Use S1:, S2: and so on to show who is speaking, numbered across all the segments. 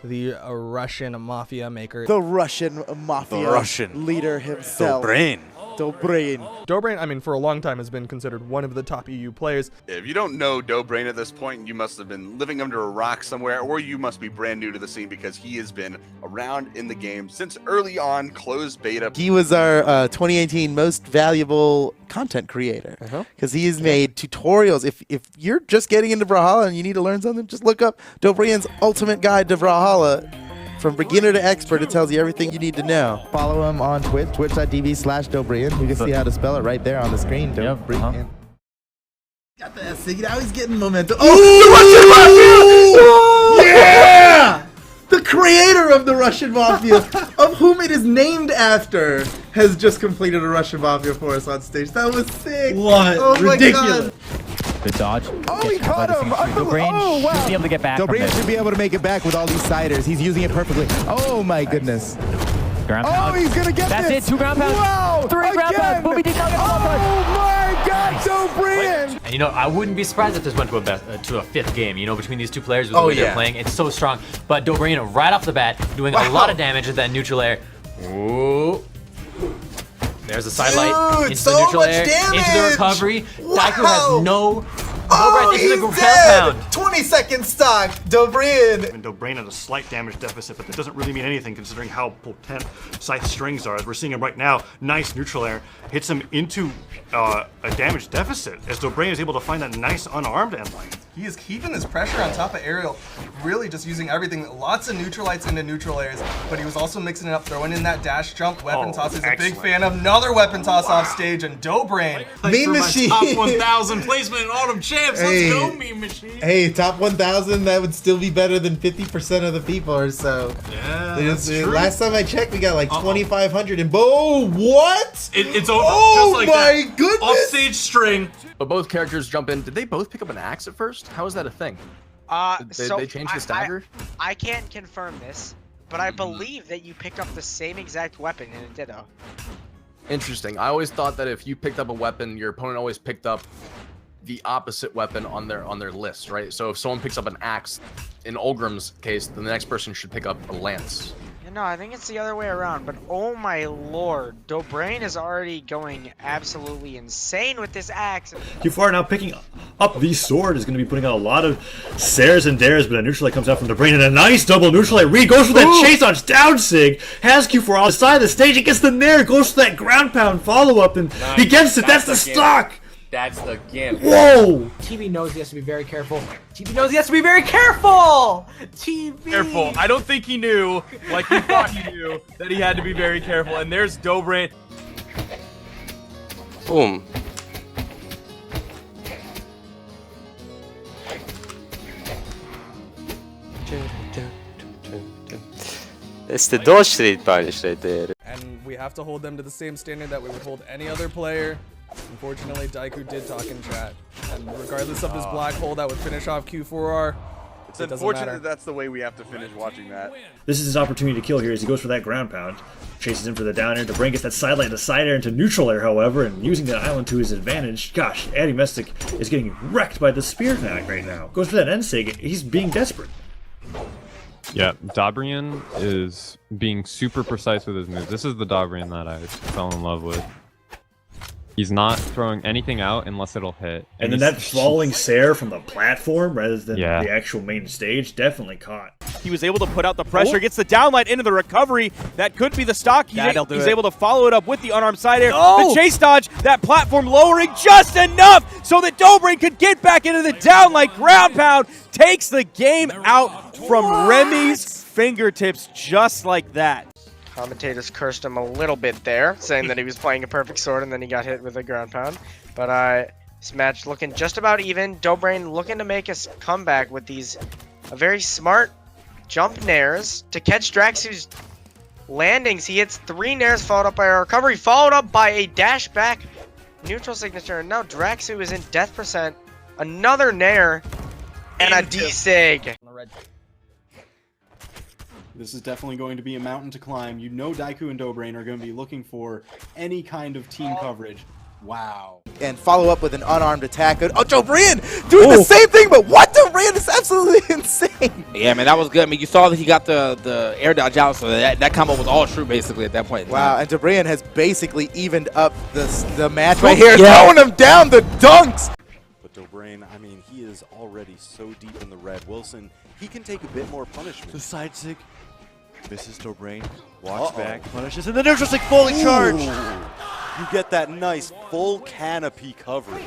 S1: the Russian mafia maker.
S2: The Russian mafia leader himself.
S3: Dobrein.
S1: Dobrein, I mean, for a long time has been considered one of the top EU players.
S3: If you don't know Dobrein at this point, you must have been living under a rock somewhere, or you must be brand new to the scene because he has been around in the game since early on, closed beta.
S2: He was our 2018 most valuable content creator because he has made tutorials. If you're just getting into Brawlhalla and you need to learn something, just look up Dobrein's Ultimate Guide to Brawlhalla. From beginner to expert, it tells you everything you need to know. Follow him on Twitch, twitch.tv/Dobrein. You can see how to spell it right there on the screen. Dobrein. Got the S. Now he's getting momentum. Oh, the Russian Mafia! Yeah! The creator of the Russian Mafia, of whom it is named after, has just completed a Russian Mafia for us on stage. That was sick.
S4: What?
S2: Oh
S4: Ridiculous.
S2: My God.
S5: Good dodge.
S2: Oh, he caught him!
S5: Dobrein should be able to get back.
S2: Dobrein should be able to make it back with all these siders. He's using it perfectly. Oh my goodness.
S5: Ground pound.
S2: Oh, he's gonna get
S5: That's
S2: this.
S5: It. 2 ground pounds.
S2: Wow!
S5: 3 ground pounds. Movie detail.
S2: Oh my God, Dobrein!
S6: And you know, I wouldn't be surprised if this went to a to a 5th game. You know, between these two players, with the way they're playing, it's so strong. But Dobrein, right off the bat, doing a lot of damage with that neutral air. Ooh. There's a sidelight into the neutral air, into the recovery. Daiku has no breath into the ground pound.
S4: 20-second stock, Dobrein.
S7: And Dobrein had a slight damage deficit, but that doesn't really mean anything considering how potent Scythe strings are. As we're seeing him right now, nice neutral air hits him into a damage deficit as Dobrein is able to find that nice unarmed endline.
S1: He is keeping this pressure on top of aerial, really just using everything. Lots of neutralites into neutral airs, but he was also mixing it up, throwing in that dash jump, weapon toss. He's a big fan of another weapon toss off stage, and Dobrein.
S2: Meme Machine.
S4: Top 1,000 placement in Autumn Champs.
S2: Hey.
S4: Let's go, Meme Machine.
S2: Hey, top 1,000, that would still be better than 50% of the people or so.
S4: Yeah, that's true.
S2: Last time I checked, we got like 2,500 and what?
S4: It's over.
S2: Oh
S4: just like
S2: my
S4: that.
S2: goodness!
S4: Offstage string.
S8: But both characters jump in. Did they both pick up an axe at first? How is that a thing? They changed the stagger?
S9: I can't confirm this, but I believe that you picked up the same exact weapon in a Ditto.
S8: Interesting. I always thought that if you picked up a weapon, your opponent always picked up the opposite weapon on their list, right? So if someone picks up an axe, in Ulgrim's case, then the next person should pick up a lance.
S9: No, I think it's the other way around, but oh my lord, Dobrein is already going absolutely insane with this axe.
S7: Q4 now picking up the sword is going to be putting out a lot of Sares and Dares, but a neutral light comes out from Dobrein and a nice double neutral light read. Goes for that chase on down sig. Has Q4 on the side of the stage. He gets the Nair, goes for that ground pound follow up, and he gets it. That's the stock.
S6: That's the gimp.
S7: Whoa!
S5: TV knows he has to be very careful. TV knows he has to be very careful! TV!
S10: Careful. I don't think he knew, like he thought he knew, that he had to be very careful. And there's Dobrein.
S11: Boom. It's the dodge street punish right there.
S1: And we have to hold them to the same standard that we would hold any other player. Unfortunately, Daiku did talk in chat, and regardless of this black hole that would finish off Q4R,
S3: It's unfortunate that's the way we have to finish watching that.
S7: This is his opportunity to kill here as he goes for that ground pound. Chases in for the down air. Dobrein gets that side light, the side air into neutral air, however, and using that island to his advantage. Gosh, Addy Mestic is getting wrecked by the spear knack right now. Goes for that end sig. He's being desperate.
S10: Yeah, Dobrein is being super precise with his moves. This is the Dobrein that I fell in love with. He's not throwing anything out unless it'll hit.
S7: And then that falling Sair from the platform rather than the actual main stage definitely caught.
S10: He was able to put out the pressure, gets the downlight into the recovery. That could be the stock. He's able to follow it up with the unarmed side air. The chase dodge, that platform lowering just enough so that Dobrein could get back into the downlight. Ground pound takes the game out from Remy's fingertips just like that.
S9: Commentators cursed him a little bit there, saying that he was playing a perfect sword and then he got hit with a ground pound. But this match looking just about even. Dobrein looking to make a comeback with these very smart jump nairs to catch Draxu's landings. He hits 3 nairs followed up by a recovery, followed up by a dash back neutral signature. And now Draxu is in death percent. Another nair and a D-sig.
S12: This is definitely going to be a mountain to climb. You know Daiku and Dobrein are going to be looking for any kind of team coverage. Wow.
S2: and follow up with an unarmed attack. Oh, DOBREIN doing the same thing, but what? DOBREIN is absolutely insane.
S13: Yeah, man, that was good. I mean, you saw that he got the air dodge out, so that combo was all true basically at that point.
S2: Wow, and DOBREIN has basically evened up the match right here, throwing him down the dunks.
S14: But DOBREIN, I mean, he is already so deep in the red. Wilson, he can take a bit more punishment.
S7: The side sig misses DOBREIN, walks back, punishes, and the neutral stick fully charged.
S14: You get that nice full canopy coverage.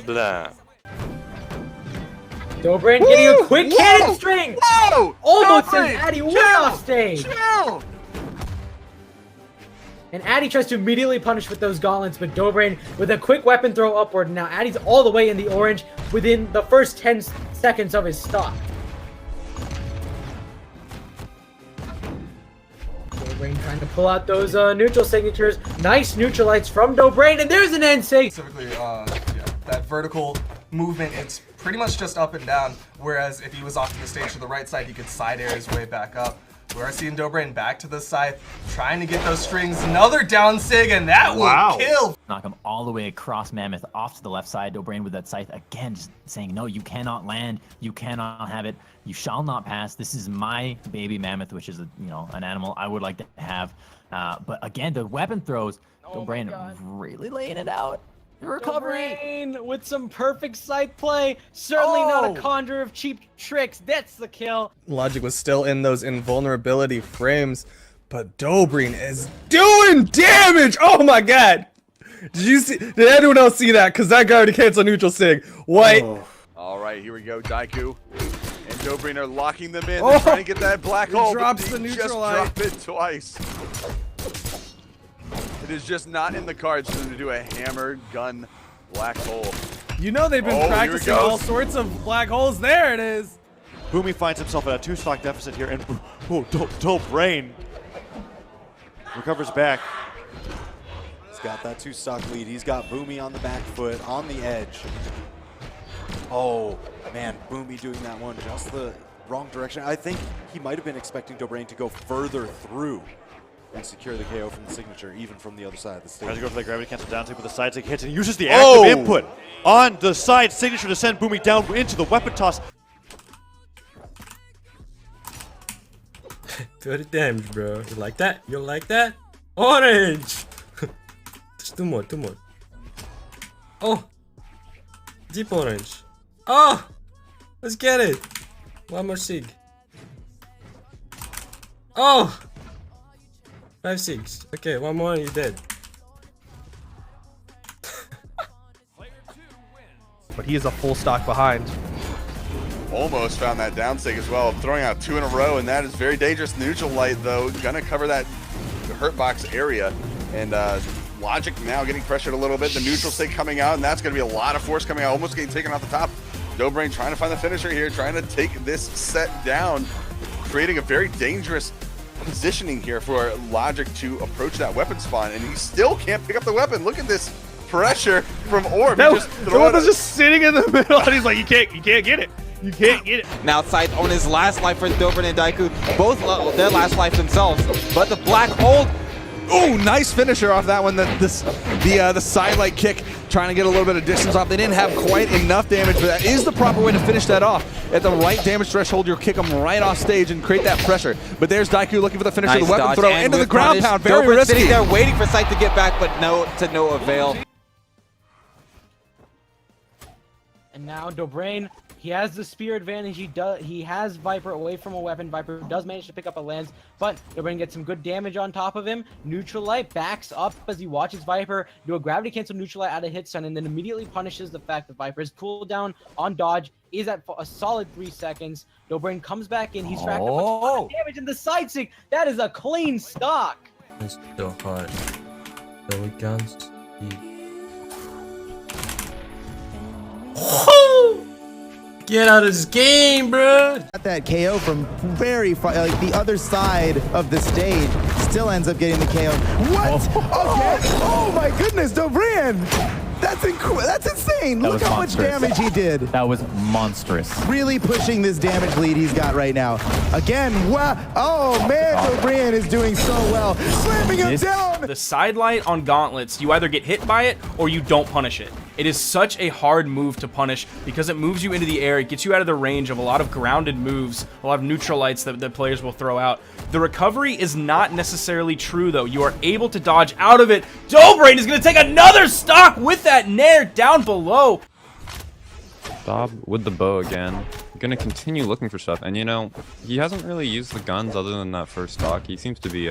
S11: Blah.
S5: DOBREIN getting a quick cannon string!
S3: Whoa!
S5: Almost
S3: DOBREIN,
S5: sends Addy way off stage!
S3: Chill!
S5: And Addy tries to immediately punish with those gauntlets, but DOBREIN with a quick weapon throw upward. Now Addy's all the way in the orange within the first 10 seconds of his stock. DOBREIN trying to pull out those neutral signatures. Nice neutralites from DOBREIN, and there's an end sig.
S1: Specifically, that vertical movement, it's pretty much just up and down, whereas if he was off to the stage to the right side, he could side air his way back up. We're seeing DOBREIN back to the side, trying to get those strings. Another down sig, and that will kill.
S6: Knock him all the way across Mammoth off to the left side. DOBREIN with that scythe again, just saying, no, you cannot land. You cannot have it. You shall not pass. This is my baby Mammoth, which is an animal I would like to have. But again, the weapon throws, DOBREIN really laying it out. Recovery
S5: DOBREIN with some perfect scythe play. Certainly not a conjurer of cheap tricks. That's the kill.
S1: Logic was still in those invulnerability frames, but DOBREIN is doing damage. Oh my god! Did anyone else see that? Cause that guy already canceled neutral sig. What?
S3: All right, here we go. Daiku and DOBREIN are locking them in. They're trying to get that black hole.
S1: Drops the neutral
S3: just
S1: light.
S3: drop it twice. It is just not in the cards for them to do a hammer gun black hole.
S1: You know they've been practicing all sorts of black holes. There it is.
S7: Boomy finds himself at a 2-stock deficit here, and DOBREIN recovers back.
S14: He's got that 2-stock lead. He's got Boomy on the back foot, on the edge. Oh, man, Boomy doing that one just the wrong direction. I think he might have been expecting DOBREIN to go further through and secure the KO from the signature, even from the other side of the stage.
S7: Tries to go for the gravity cancel down, with the side sig hits, and he uses the active input on the side signature to send Boomy down into the weapon toss.
S4: Good damage, bro. You like that? You like that? Orange! Just two more. Oh! Deep orange. Oh! Let's get it! One more sig. Oh! 5-6. Okay, one more and you're dead.
S1: But he is a full stock behind.
S3: Almost found that down sig as well, throwing out 2 in a row, and that is very dangerous. Neutral light, though, gonna cover that hurt box area. And Logic now getting pressured a little bit. The neutral sig coming out, and that's gonna be a lot of force coming out, almost getting taken off the top. DOBREIN trying to find the finisher here, trying to take this set down, creating a very dangerous positioning here for Logic to approach that weapon spawn, and he still can't pick up the weapon. Look at this pressure from Orb.
S10: The one was just sitting in the middle, and he's like, you can't get it. You can't get it.
S13: Now Scythe on his last life for DOBREIN and Daiku, both their last life themselves, but the black hole.
S15: Ooh, nice finisher off that one. The sidelight kick, trying to get a little bit of distance off. They didn't have quite enough damage, but that is the proper way to finish that off. At the right damage threshold, you'll kick them right off stage and create that pressure. But there's Daiku looking for the finisher,
S13: Nice
S15: the weapon
S13: dodge,
S15: throw
S13: and
S15: into the
S13: with
S15: ground
S13: punish,
S15: pound. Very
S13: DOBREIN
S15: risky.
S13: sitting there waiting for Scythe to get back, but to no avail.
S5: And now DOBREIN, he has the spear advantage. He has Viper away from a weapon. Viper does manage to pick up a lance, but DOBREIN gets some good damage on top of him. Neutral light backs up as he watches Viper do a gravity cancel neutral light out of hit stun, and then immediately punishes the fact that Viper's cooldown on dodge is at a solid 3 seconds. DOBREIN comes back in. He's racked up a ton of damage in the side sig. That is a clean stock.
S4: It's so hard. So we can't see. Get out of this game, bro!
S2: Got that KO from very far, like the other side of the stage. still ends up getting the KO. What? Okay. Oh my goodness, Dobrein! That's insane. Look how much damage he did.
S6: That was monstrous.
S2: Really pushing this damage lead he's got right now. Again, wow. Oh man, Dobrein is doing so well. Slamming him down.
S16: The sidelight on gauntlets, you either get hit by it or you don't punish it. It is such a hard move to punish because it moves you into the air. It gets you out of the range of a lot of grounded moves, a lot of neutral lights that players will throw out. The recovery is not necessarily true, though. You are able to dodge out of it. Dobrein is going to take another stock with that Nair down below.
S17: Dob with the bow again. Gonna continue looking for stuff. And, you know, he hasn't really used the guns other than that first stock. He seems to be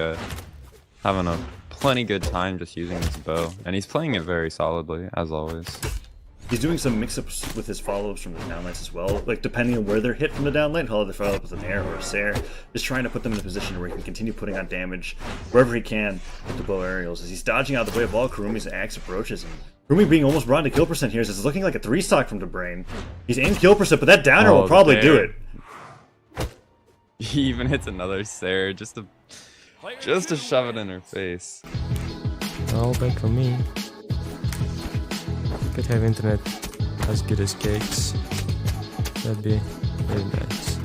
S17: having a plenty good time just using his bow. And he's playing it very solidly, as always.
S7: He's doing some mix-ups with his follow-ups from the downlights as well. Like, depending on where they're hit from the downlight, he'll either follow up with an air or a Sair. Just trying to put them in a position where he can continue putting on damage wherever he can with the bow aerials. As he's dodging out the way of all Kurumi's axe approaches. And Kurumi being almost brought to kill percent here. So it's looking like a 3-stock from Dobrein. He's aimed kill percent, but that downer will probably do it.
S17: He even hits another Sair just to shove it in her face.
S4: All back for me. Could have internet as good as cakes. That'd be very nice.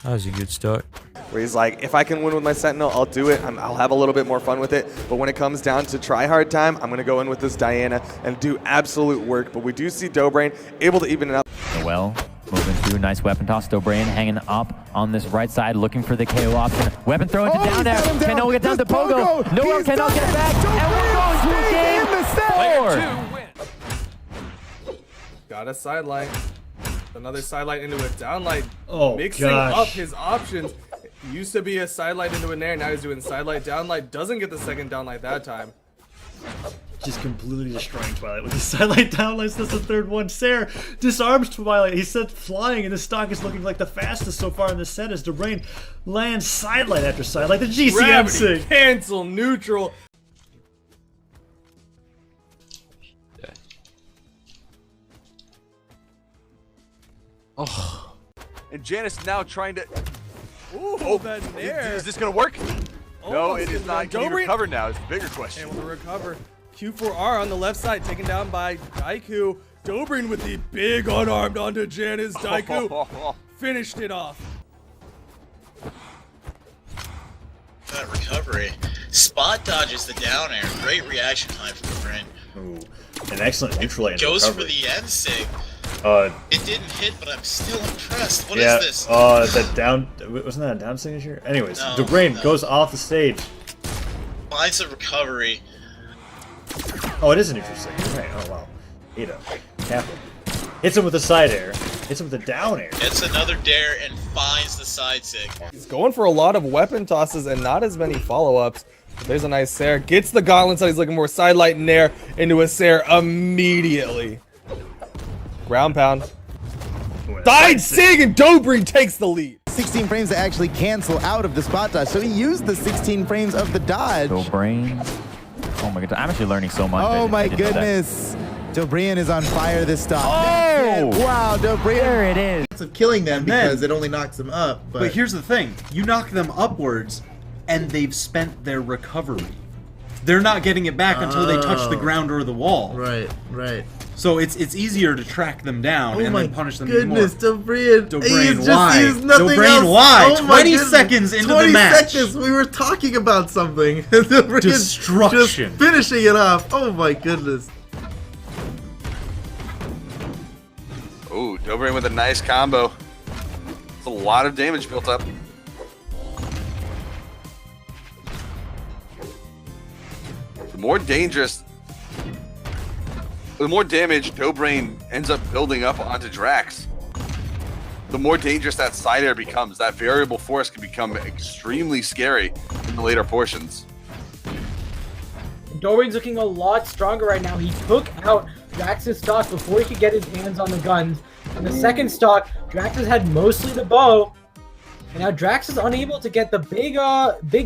S4: That was a good start.
S18: Where he's like, if I can win with my Sentinel, I'll do it. I'll have a little bit more fun with it. But when it comes down to try hard time, I'm going to go in with this Diana and do absolute work. But we do see Dobrein able to even it up.
S6: Well, moving through, nice weapon toss. Dobrein hanging up on this right side, looking for the KO option. Weapon throw into down there. Cannot get down to Pogo. No one cannot get back. And we're going to game 4.
S1: Got a sidelight. Another sidelight into a downlight.
S7: Oh,
S1: mixing up his options. Used to be a sidelight into a Nair, now he's doing sidelight, downlight. Doesn't get the second downlight that time.
S7: Just completely destroying Twilight with his sidelight downlights. That's the third one. Sair disarms Twilight. He's set flying, and his stock is looking like the fastest so far in this set as Dobrein lands sidelight after sidelight. The GCM sig.
S1: Cancel, neutral.
S3: Oh. And Janice now trying to...
S1: Ooh, that Nair.
S3: Is this going to work? No, it is not. Can he
S1: Dobrein
S3: recover now? It's a bigger question.
S1: Able to recover. Q4R on the left side, taken down by Daiku. Dobrein with the big unarmed onto Janice. Daiku finished it off.
S19: That recovery. Spot dodges the down air. Great reaction time from Dobrein.
S7: Ooh, an excellent neutral lane.
S19: Goes for the end sig. It didn't hit, but I'm still impressed. What is this?
S7: That down, wasn't that a down signature? Anyways,
S19: No,
S7: Dobrein goes off the stage.
S19: Finds a recovery.
S7: Oh, it is a neutral signature. Right. Oh wow. Ada, Kappa hits him with a side air. Hits him with a down air.
S19: Gets another dare and finds the side sig.
S1: He's going for a lot of weapon tosses and not as many follow-ups. There's a nice Sair. Gets the gauntlets that he's looking for. Sidelight Nair into a Sair immediately. Ground pound. Died Sig and Dobrein takes the lead.
S2: 16 frames to actually cancel out of the spot dodge. So he used the 16 frames of the dodge.
S6: Dobrein. Oh my god, I'm actually learning so much.
S2: Oh my goodness. Dobrein is on fire this stop.
S6: Oh!
S2: Wow, Dobrein.
S6: There it is.
S2: Of killing them because it only knocks them up.
S12: But here's the thing. You knock them upwards and they've spent their recovery. They're not getting it back until they touch the ground or the wall.
S2: Right, right.
S12: So it's easier to track them down and then punish them even more.
S2: Dobrein.
S12: Dobrein, why? Dobrein, why? 20 seconds into the match.
S2: 20 seconds. We were talking about something.
S12: Destruction.
S2: Just finishing it off. Oh my goodness.
S3: Ooh, Dobrein with a nice combo. It's a lot of damage built up. The more dangerous, the more damage Dobrein ends up building up onto Drax, the more dangerous that side air becomes. That variable force can become extremely scary in the later portions.
S5: Dobrein's looking a lot stronger right now. He took out Drax's stock before he could get his hands on the guns. In the second stock, Drax has had mostly the bow. And now Drax is unable to get the big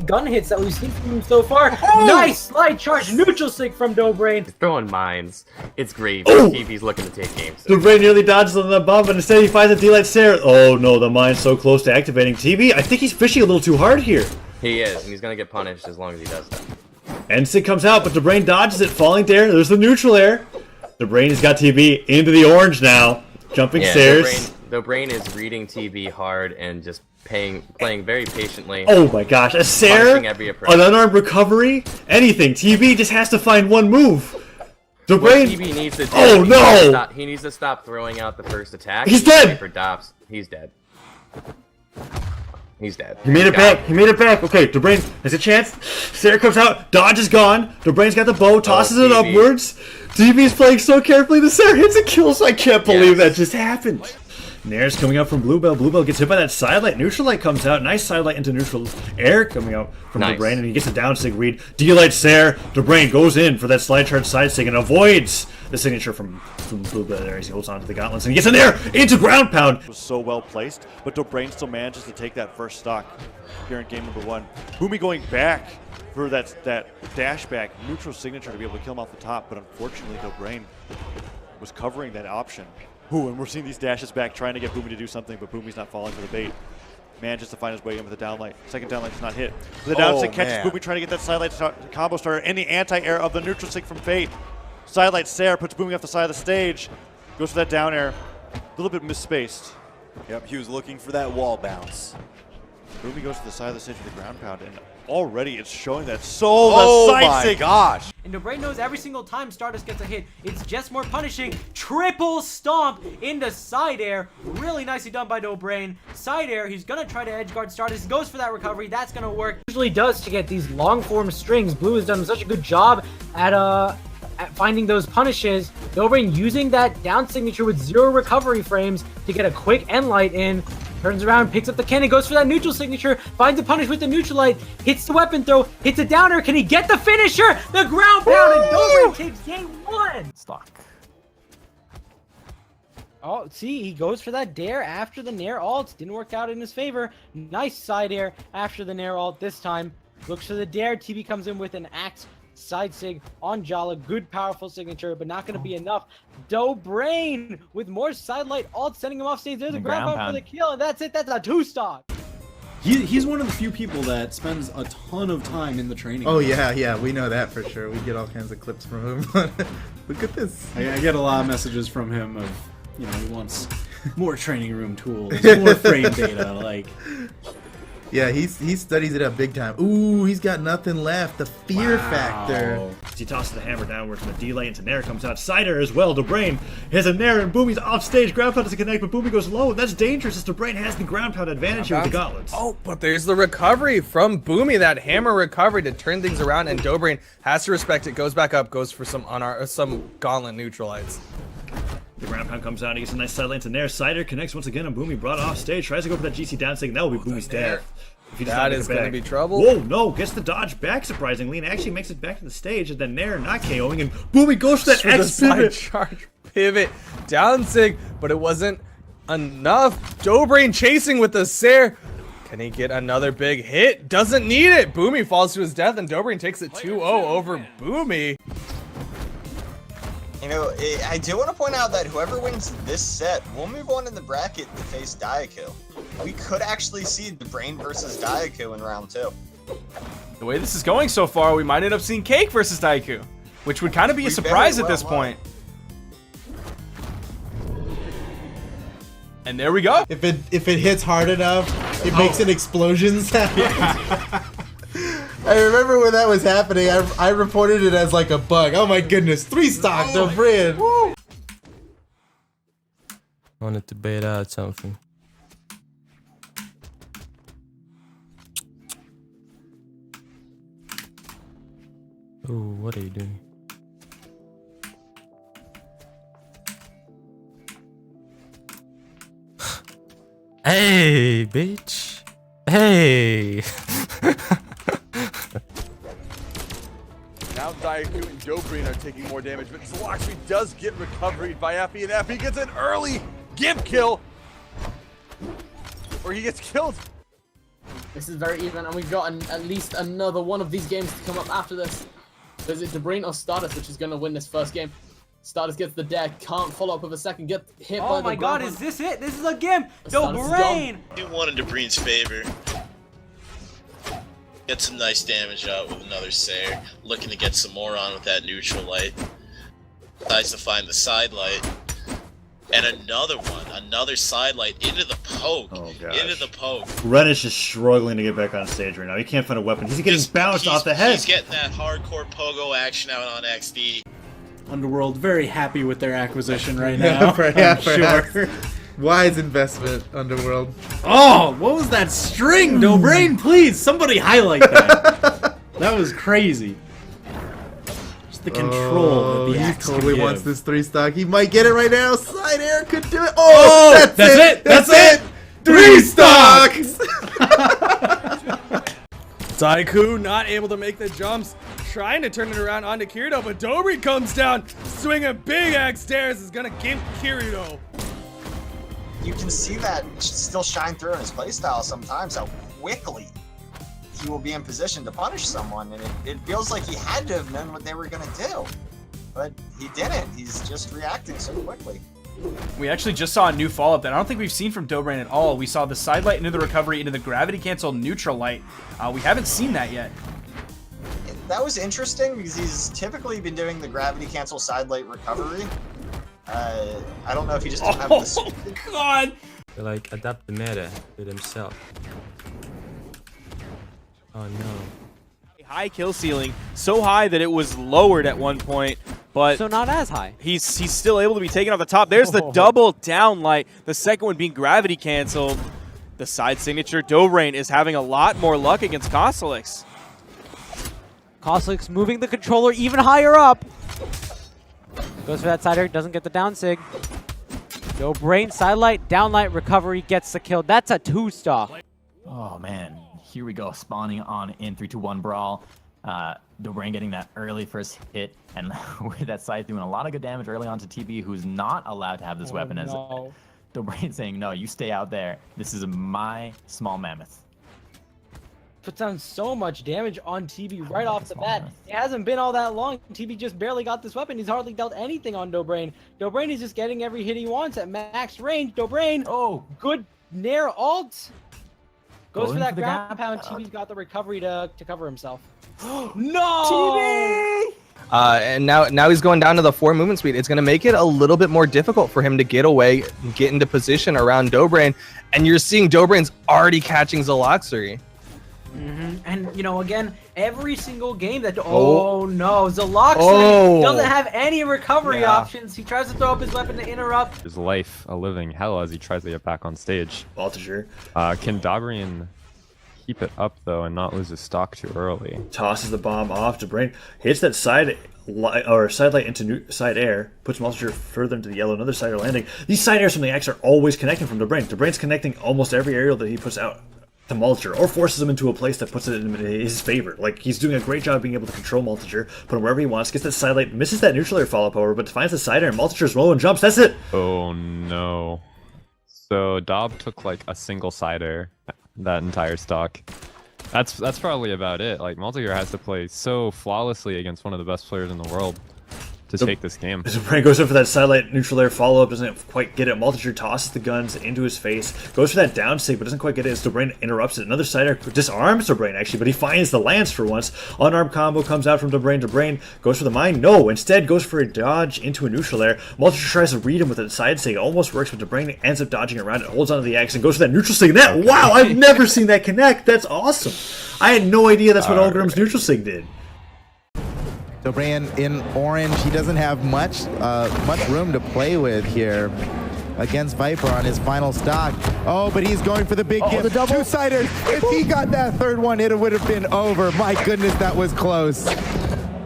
S5: gun hits that we've seen from him so far. Nice slide charge, neutral stick from Dobrain.
S20: He's throwing mines. It's great. TV's looking to take games.
S7: Dobrain nearly dodges on the bomb, but instead he finds a D-Light Sarah. Oh no, the mine's so close to activating. TV, I think he's fishing a little too hard here.
S20: He is, and he's gonna get punished as long as he does that.
S7: Ensig comes out, but Dobrain dodges it, falling there. There's the neutral air. Dobrain has got TV into the orange now. Jumping stairs.
S20: Dobrain is reading TV hard and just playing very patiently.
S7: Oh my gosh, a Sarah, an unarmed recovery, anything. TV just has to find one move. Dobrain.
S20: TV needs to do,
S7: oh no!
S20: He needs to stop throwing out the first attack.
S7: He's dead.
S20: For Dops. He's dead. He's dead.
S7: He made it back. He made it back. Okay, Dobrain has a chance. Sarah comes out. Dodge is gone. Dobrain's got the bow. Tosses it upwards. TV's playing so carefully. The Sarah hits and kills. I can't believe that just happened. Nair's coming out from Bluebell. Bluebell gets hit by that sidelight. Neutral light comes out. Nice sidelight into neutral air coming out from Dobrain, and he gets a down sig read. D-Light Sarah. Dobrain goes in for that slide charge side sig and avoids the signature from Bluebell there as he holds on to the gauntlets, and he gets in there into ground pound.
S14: It was so well placed, but Dobrain still manages to take that first stock here in game number 1. Boomy going back for that dash back neutral signature to be able to kill him off the top, but unfortunately Dobrain was covering that option. Ooh, and we're seeing these dashes back, trying to get Boomy to do something, but Boomy's not falling for the bait. Manages to find his way in with a downlight. Second downlight is not hit. The down stick catches Boomy trying to get that sidelight combo starter and the anti-air of the neutral stick from Fate. Sidelight Sarah puts Boomy off the side of the stage. Goes for that down air. A little bit misspaced.
S21: Yep, he was looking for that wall bounce.
S14: Boomy goes to the side of the stage with the ground pound, and already it's showing that the side sig.
S21: Gosh.
S5: And Dobrain knows every single time Stardust gets a hit, it's just more punishing. Triple stomp into side air. Really nicely done by Dobrain. Side air, he's gonna try to edge guard Stardust. Goes for that recovery. That's gonna work. Usually does to get these long form strings. Blue has done such a good job at finding those punishes. Dobrain using that down signature with 0 recovery frames to get a quick end light in. Turns around, picks up the cannon, goes for that neutral signature, finds a punish with the neutral light, hits the weapon throw, hits a downer. Can he get the finisher? The ground pound, and Dobrain takes game 1.
S6: Stock.
S5: Oh, see, he goes for that dare after the Nair ult. Didn't work out in his favor. Nice side air after the Nair ult this time. Looks for the dare. TV comes in with an axe side sig on Jala. Good, powerful signature, but not going to be enough. Dobrain with more sidelight ult, sending him off stage. There's a ground pound for the kill, and that's it. That's a 2-stock.
S12: He's one of the few people that spends a ton of time in the training.
S2: Oh yeah, we know that for sure. We get all kinds of clips from him. Look at this.
S12: I get a lot of messages from him of, he wants more training room tools, more frame data, like.
S2: Yeah, he studies it up big time. Ooh, he's got nothing left. The fear factor.
S7: He tosses the hammer downward from the D-Light into Nair, comes out. Cider as well. Dobrain has a Nair, and Boomy's off stage. Ground pound doesn't connect, but Boomy goes low. That's dangerous as Dobrain has the ground pound advantage here with the gauntlets.
S1: Oh, but there's the recovery from Boomy. That hammer recovery to turn things around, and Dobrain has to respect it. Goes back up, goes for some gauntlet neutralites.
S7: The ground pound comes out, and he gets a nice sideline to Nair. Cider connects once again, and Boomy brought off stage. Tries to go for that GC down sig, and that will be Boomy's death.
S1: That is going to be trouble.
S7: Whoa, no, gets the dodge back surprisingly, and actually makes it back to the stage, and then Nair not KOing, and Boomy goes for that X pivot.
S1: Charge pivot down sig, but it wasn't enough. Dobrain chasing with the Sair. Can he get another big hit? Doesn't need it. Boomy falls to his death, and Dobrain takes it 2-0 over Boomy.
S22: You know, I do want to point out that whoever wins this set will move on in the bracket to face Daiku. We could actually see Dobrain versus Daiku in round 2.
S16: The way this is going so far, we might end up seeing Cake versus Daiku, which would kind of be a surprise at this point. And there we go.
S2: If it hits hard enough, it makes an explosion sound. I remember when that was happening, I reported it as like a bug. Oh my goodness, 3-stock Dobrain.
S4: Wanted to bait out something. Ooh, what are you doing? Hey, bitch. Hey.
S3: Now Daiku and Dobrain are taking more damage, but Zalakshi does get recovered by Effie, and Effie gets an early give kill, where he gets killed
S8: This is very even, and we've got at least another one of these games to come up after this. Is it DOBREIN or Stardust which is going to win this first game? Stardust gets the deck, can't follow up with a second, get hit by the
S9: Oh my god, is this it? This is a game! DOBREIN!
S19: Do one in DOBREIN's favor. Get some nice damage out with another Sayer. Looking to get some more on with that neutral light. Decides to find the side light. And another one, another side light into the poke.
S7: Oh gosh.
S19: Into the poke.
S7: Ren is just struggling to get back on stage right now. He can't find a weapon. He's getting bounced off the head.
S19: He's getting that hardcore pogo action out on XD.
S12: Underworld very happy with their acquisition right now. I'm sure.
S2: Wise investment, Underworld.
S12: Oh, what was that string? DOBREIN, please, somebody highlight that. That was crazy. Just the control that the
S2: he
S12: axe
S2: totally
S12: can
S2: wants
S12: give.
S2: this 3-stock. He might get it right now. Side air could do it. Oh, that's it.
S12: That's it.
S2: 3 stocks.
S1: Daiku not able to make the jumps, trying to turn it around onto Kirito, but DOBREIN comes down, swinging big axe stairs, is gonna give Kirito.
S22: You can see that still shine through in his playstyle sometimes, how quickly he will be in position to punish someone, and it feels like he had to have known what they were gonna do. But he didn't, he's just reacting so quickly.
S16: We actually just saw a new follow-up that I don't think we've seen from DOBREIN at all. We saw the side light into the recovery into the gravity cancel neutral light. We haven't seen that yet.
S22: That was interesting because he's typically been doing the gravity cancel side light recovery. I don't know if he just didn't have this.
S4: Oh god! They like adapt the meta to themselves. Oh no.
S10: High kill ceiling, so high that it was lowered at one point, but
S9: so not as high.
S10: He's still able to be taken off the top. There's the double down light, the second one being gravity canceled. The side signature, DOBREIN is having a lot more luck against Kosalix.
S9: Kosalix moving the controller even higher up. Goes for that side air, doesn't get the down sig. DOBREIN side light, down light, recovery, gets the kill. That's a 2-stock.
S6: Oh man, here we go, spawning on in 3-2-1 brawl. DOBREIN getting that early first hit, and with that side doing a lot of good damage early on to TB, who's not allowed to have this weapon. As DOBREIN saying, no, you stay out there. This is my small mammoth.
S5: Puts down so much damage on TB right off the bat. It hasn't been all that long. TB just barely got this weapon. He's hardly dealt anything on DOBREIN. DOBREIN is just getting every hit he wants at max range. DOBREIN, good Nair ult. Goes for that ground pound. TB's got the recovery to cover himself. No!
S9: TB!
S1: And now he's going down to the 4 movement speed. It's going to make it a little bit more difficult for him to get away, get into position around DOBREIN. And you're seeing DOBREIN's already catching Zaloxery.
S5: And, you know, again, every single game that... Oh, no. Zaloxery doesn't have any recovery options. He tries to throw up his weapon to interrupt.
S17: His life a living hell as he tries to get back on stage.
S7: Voltager.
S17: Can DOBREIN keep it up, though, and not lose his stock too early?
S7: Tosses the bomb off. DOBREIN hits that side light into side air, puts Voltager further into the yellow, another side air landing. These side airs from the X are always connecting from DOBREIN. DOBREIN's connecting almost every aerial that he puts out to Multiger, or forces him into a place that puts it in his favor. Like, he's doing a great job being able to control Multiger, put him wherever he wants, gets that side light, misses that neutral air follow-up over, but finds the side air, and Multiger's rolling jumps, that's it!
S17: Oh no. So Dob took like a single side air that entire stock. That's probably about it. Like, Multiger has to play so flawlessly against one of the best players in the world to take this game.
S7: DOBREIN goes in for that side light neutral air follow-up, doesn't quite get it. Multiger tosses the guns into his face, goes for that down sig, but doesn't quite get it as DOBREIN interrupts it. Another side air disarms DOBREIN, actually, but he finds the lance for once. Unarmed combo comes out from DOBREIN. DOBREIN goes for the mine. No, instead goes for a dodge into a neutral air. Multiger tries to read him with a side sig. It almost works, but DOBREIN ends up dodging around it, holds onto the axe, and goes for that neutral sig. That, wow, I've never seen that connect. That's awesome. I had no idea that's what Olgrim's neutral sig did.
S2: DOBREIN in orange, he doesn't have much room to play with here against Viper on his final stock. Oh, but he's going for the big gift. The 2-siders. If he got that third one, it would have been over. My goodness, that was close.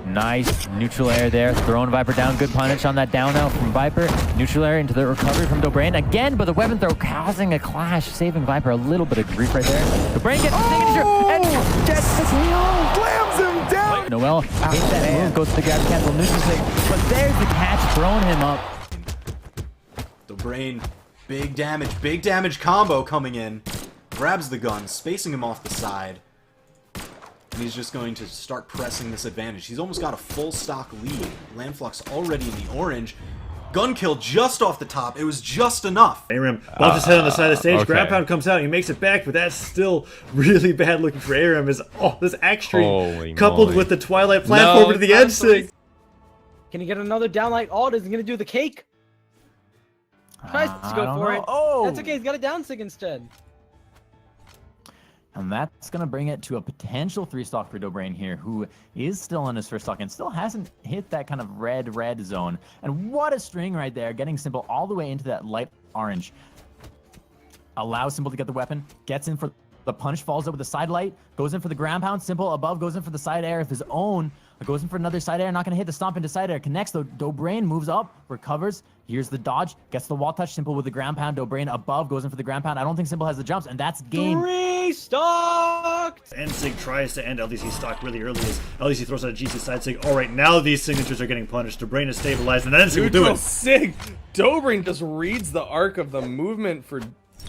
S6: Nice neutral air there, throwing Viper down. Good punish on that down out from Viper. Neutral air into the recovery from DOBREIN again, but the weapon throw causing a clash, saving Viper a little bit of grief right there. DOBREIN gets the signature and gets
S2: slams him down.
S6: Noel hits that move, goes to the grab cancel neutral sig, but there's the catch, throwing him up.
S12: DOBREIN, big damage combo coming in. grabs the gun, spacing him off the side. And he's just going to start pressing this advantage. He's almost got a full stock lead. Landflux already in the orange. Gun kill just off the top. It was just enough.
S7: Aram bumps his head on the side of the stage. Ground pound comes out. He makes it back, but that's still really bad looking for Aram. Is this X-String coupled with the Twilight platform to the edge sig.
S5: Can he get another downlight ult? Is he gonna do the cake? Tries to go for it.
S6: Oh,
S5: that's okay. He's got a down sig instead.
S6: And that's going to bring it to a potential 3-stock for DOBREIN here, who is still in his first stock and still hasn't hit that kind of red zone. And what a string right there, getting Simple all the way into that light orange. Allows Simple to get the weapon, gets in for the punch, falls over the side light, goes in for the ground pound. Simple above, goes in for the side air of his own. Goes in for another side air, not going to hit the stomp into side air. Connects, though. DOBREIN moves up, recovers. Here's the dodge, gets the wall touch. Simple with the ground pound. DOBREIN above, goes in for the ground pound. I don't think Simple has the jumps, and that's game.
S5: 3-stocked!
S7: NSIG tries to end LDC stock really early as LDC throws out a GC side sig. All right, now these signatures are getting punished. DOBREIN is stabilized, and NSIG will do it.
S1: Sig. DOBREIN just reads the arc of the movement for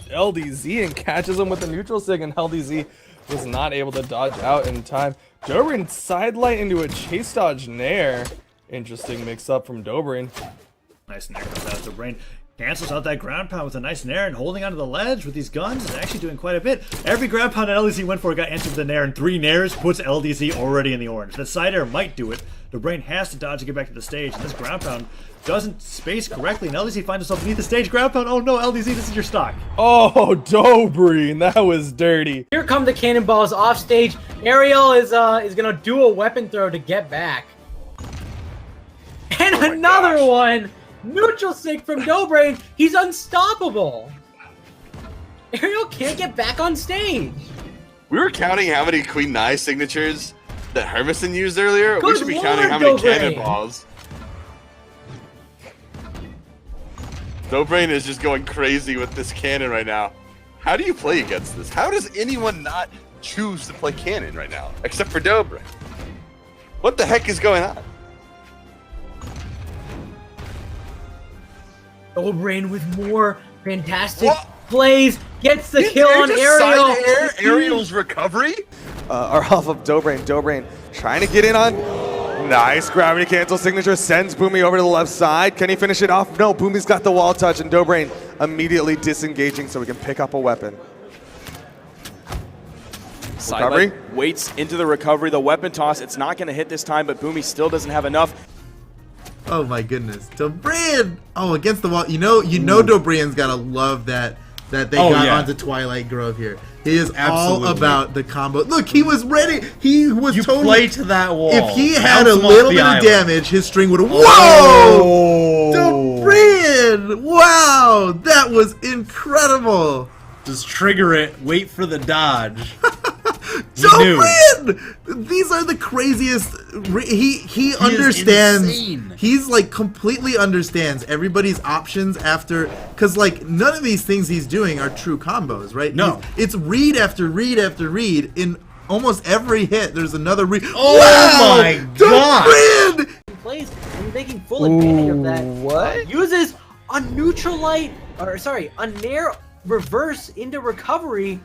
S1: LDZ and catches him with the neutral sig, and LDZ was not able to dodge out in time. DOBREIN sidelight into a chase dodge nair. Interesting mix-up from DOBREIN.
S7: Nice nair comes out. DOBREIN cancels out that ground pound with a nice nair, and holding onto the ledge with these guns is actually doing quite a bit. Every ground pound that LDC went for got answered with the nair, and 3 nairs puts LDC already in the orange. The side air might do it. DOBREIN has to dodge to get back to the stage, and this ground pound doesn't space correctly, and LDC finds himself beneath the stage. Ground pound, oh no, LDC, this is your stock.
S1: Oh, DOBREIN, that was dirty.
S5: Here come the cannonballs off stage. Ariel is gonna do a weapon throw to get back. And another one! Neutral sig from DOBREIN. He's unstoppable. Ariel can't get back on stage.
S3: We were counting how many Queen Nai signatures that Hermison used earlier.
S5: Good
S3: we should be
S5: Lord,
S3: counting how many
S5: DOBREIN.
S3: cannonballs. DOBREIN is just going crazy with this cannon right now. How do you play against this? How does anyone not choose to play cannon right now, except for DOBREIN? What the heck is going on?
S5: DOBREIN with more fantastic plays, gets the kill on Ariel.
S3: Ariel's recovery?
S18: Are off of DOBREIN. DOBREIN trying to get in on. Nice gravity cancel signature, sends Boomy over to the left side. Can he finish it off? No, Boomy's got the wall touch, and DOBREIN immediately disengaging so he can pick up a weapon. Recovery?
S10: Sidelight waits into the recovery, the weapon toss. It's not going to hit this time, but Boomy still doesn't have enough.
S2: Oh my goodness, DOBREIN! Oh, against the wall. You know DOBREIN's gotta love that they got onto Twilight Grove here. He is all about the combo. Look, he was ready. He was totally
S12: play to that wall.
S2: If he had a little bit of damage, his string would have. Whoa! DOBREIN! Wow, that was incredible.
S12: Just trigger it. Wait for the dodge.
S2: DOBREIN! These are the craziest. He understands. He's like completely understands everybody's options after, because like none of these things he's doing are true combos, right?
S12: No,
S2: it's read after read after read. In almost every hit, there's another read.
S12: Oh wow! My god!
S2: DOBREIN!
S5: Plays and making full advantage of that.
S1: What?
S5: Uses a neutral light, or sorry, a nair reverse into recovery.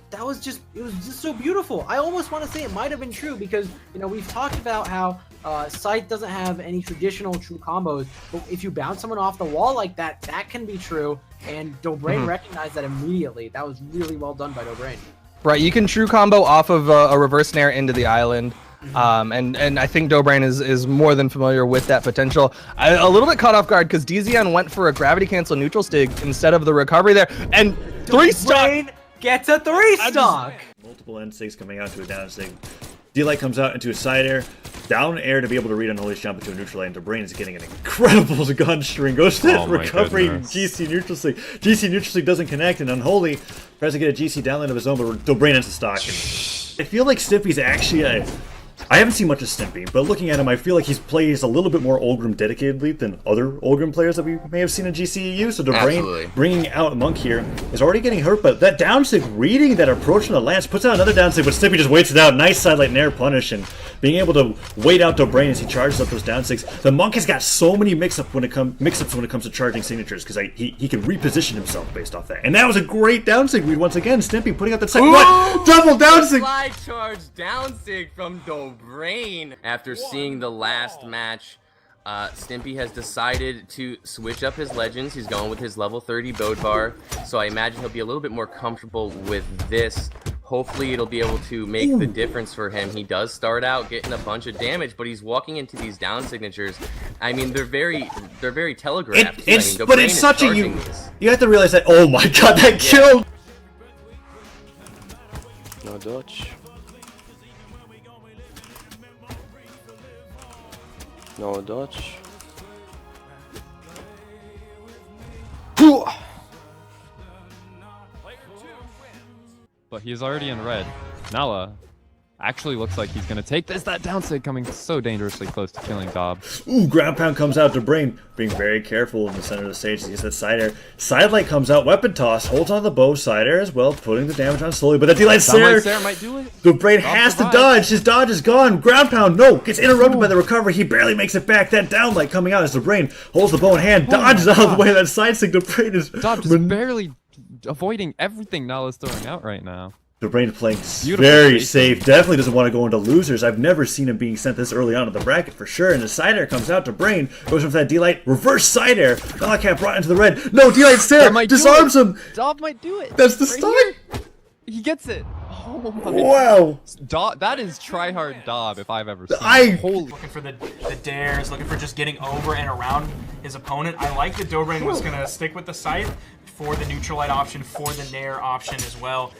S5: That was just, it was just so beautiful. I almost want to say it might have been true because, you know, we've talked about how Scythe doesn't have any traditional true combos, but if you bounce someone off the wall like that, that can be true, and DOBREIN recognized that immediately. That was really well done by DOBREIN.
S1: Right, you can true combo off of a reverse nair into the island. And I think DOBREIN is more than familiar with that potential. A little bit caught off guard because DZN went for a gravity cancel neutral stick instead of the recovery there, and 3-stock
S5: gets a 3-stock.
S7: Multiple N6 coming out to a down sig. D-Light comes out into a side air, down air to be able to read Unholy's jump into a neutral light, and DOBREIN is getting an incredible gun string. Goes to recovery, GC neutral sig. GC neutral sig doesn't connect, and Unholy tries to get a GC downline of his own, but DOBREIN into stock. I feel like Stiffy's actually I haven't seen much of Stimpy, but looking at him, I feel like he's plays a little bit more Ulgrim dedicatedly than other Ulgrim players that we may have seen in GCEU. So DOBREIN bringing out Monk here is already getting hurt, but that down sig reading that approach from the Lance puts out another down sig, but Stimpy just waits it out. Nice side like Nair punish, and being able to wait out DOBREIN as he charges up those down sigs. The Monk has got so many mix-ups when it comes to charging signatures because he can reposition himself based off that. And that was a great down sig read once again. Stimpy putting out the second. What? Double down sig.
S20: Slide charge down sig from DOBREIN. After seeing the last match, Stimpy has decided to switch up his legends. He's going with his level 30 Bodvar, so I imagine he'll be a little bit more comfortable with this. Hopefully it'll be able to make the difference for him. He does start out getting a bunch of damage, but he's walking into these down signatures. I mean, they're very telegraphed.
S7: But it's such a you have to realize that. Oh my god, that killed.
S11: No dodge. No dodge.
S17: But he's already in red. Nala actually looks like he's going to take this. That down sig coming so dangerously close to killing Dob.
S7: Ooh, ground pound comes out. DOBREIN being very careful in the center of the stage. He gets that side air. Side light comes out. Weapon toss. Holds on the bow. Side air as well. Putting the damage on slowly. But that D-Light Sair
S17: might do it.
S7: DOBREIN has to dodge. His dodge is gone. Ground pound. No. Gets interrupted by the recovery. He barely makes it back. That down light coming out as DOBREIN holds the bow in hand. Dodges out of the way of that side sig. DOBREIN is
S17: Dob just barely avoiding everything Nala's throwing out right now.
S7: DOBREIN playing very safe. Definitely doesn't want to go into losers. I've never seen him being sent this early on in the bracket for sure. And the side air comes out. DOBREIN goes for that D-Light. Reverse side air. Nalacat brought into the red. No, D-Light Sair disarms him.
S17: Dob might do it.
S7: That's the start.
S17: He gets it. Oh my
S7: wow.
S17: Dob, that is tryhard Dob if I've ever seen.
S16: Looking for the dares, looking for just getting over and around his opponent. I like that DOBREIN was going to stick with the scythe for the neutral light option, for the Nair option as well.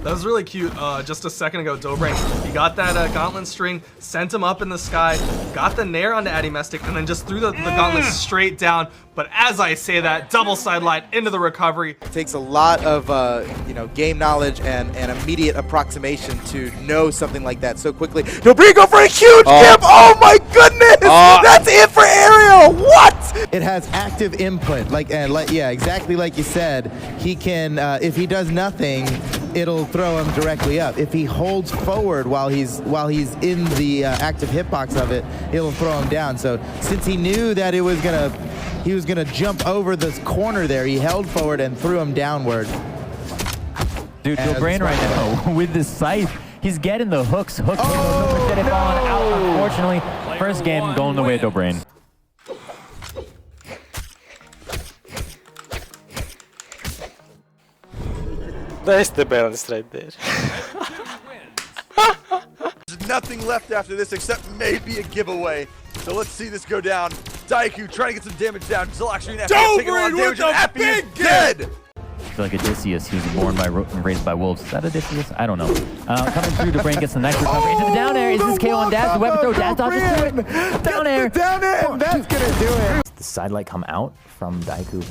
S1: That was really cute. Just a second ago, DOBREIN, he got that gauntlet string, sent him up in the sky, got the Nair onto Adimestic, and then just threw the gauntlet straight down. But as I say that, double side light into the recovery.
S2: It takes a lot of game knowledge and immediate approximation to know something like that so quickly. DOBREIN go for a huge dip! Oh my goodness! That's it for Aerial! What? It has active input, yeah, exactly like you said. He can, if he does nothing, it'll throw him directly up. If he holds forward while he's in the active hitbox of it, it'll throw him down. So since he knew that he was gonna jump over this corner there, he held forward and threw him downward.
S15: Dude, DOBREIN right now with the scythe, he's getting the hooks. Falling out, unfortunately. First game going the way of DOBREIN.
S11: There's the balance right there.
S3: There's nothing left after this except maybe a giveaway. So let's see this go down. Daiku trying to get some damage down. Zilakshri and Effie taking a lot of damage, and Effie is dead!
S15: I feel like Odysseus, he was born by and raised by wolves. Is that Odysseus? I don't know. Coming through, DOBREIN gets the nice recovery into the down air. Is this KO on Daz? The weapon throw, Daz dodges through it. Down air.
S2: Down air, and that's gonna do it.
S15: The side light come out from Daiku.